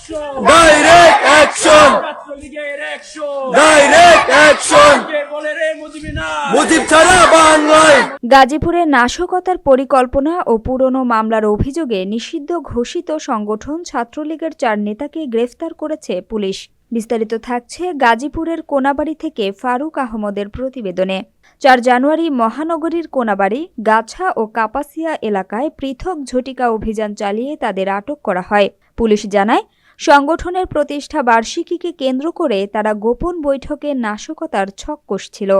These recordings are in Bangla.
Direct action, direct action, Mujib ছাড়া বাংলায়। গাজীপুরে নাশকতার পরিকল্পনা ও পুরনো মামলার অভিযোগে নিষিদ্ধ ঘোষিত সংগঠন ছাত্রলীগের 4 নেতাকে গ্রেফতার করেছে পুলিশ। বিস্তারিত থাকছে গাজীপুরের কোনাবাড়ী থেকে ফারুক আহমদের প্রতিবেদনে। 4 জানুয়ারি মহানগরীর কোনাবাড়ী, গাছা ও কাপাসিয়া এলাকায় পৃথক ঝটিকা অভিযান চালিয়ে তাদের আটক করা হয়। পুলিশ জানায়, সংগঠনের প্রতিষ্ঠা বার্ষিকীকে কেন্দ্র করে তারা গোপন বৈঠকে নাশকতার ছক কষছিল।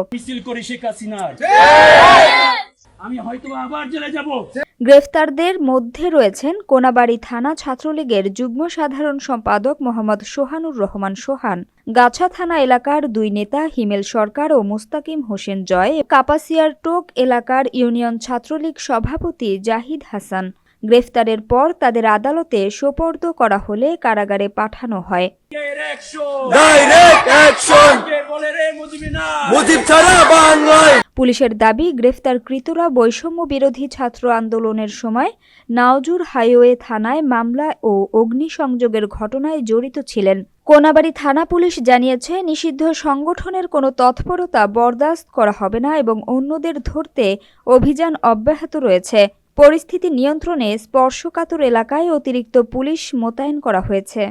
গ্রেফতারদের মধ্যে রয়েছেন কোনাবাড়ী থানা ছাত্রলীগের যুগ্ম সাধারণ সম্পাদক মোহাম্মদ সোহানুর রহমান সোহান, গাছা থানা এলাকার 2 নেতা হিমেল সরকার ও মুস্তাকিম হোসেন জয়, কাপাসিয়ার টোক এলাকার ইউনিয়ন ছাত্রলীগ সভাপতি জাহিদ হাসান। গ্রেফতারের পর তাদের আদালতে সোপর্দ করা হলে কারাগারে পাঠানো হয়। ডাইরেক্ট অ্যাকশন, মুজিব ছাড়া বাংলায়। পুলিশের দাবি, গ্রেফতারকৃতরা বৈষম্য বিরোধী ছাত্র আন্দোলনের সময় নাওজুর হাইওয়ে থানায় মামলা ও অগ্নিসংযোগের ঘটনায় জড়িত ছিলেন। কোনাবাড়ী থানা পুলিশ জানিয়েছে, নিষিদ্ধ সংগঠনের কোনো তৎপরতা বরদাস্ত করা হবে না এবং অন্যদের ধরতে অভিযান অব্যাহত রয়েছে। পরিস্থিতি নিয়ন্ত্রণে স্পর্শকাতর এলাকায় অতিরিক্ত পুলিশ মোতায়েন করা হয়েছে।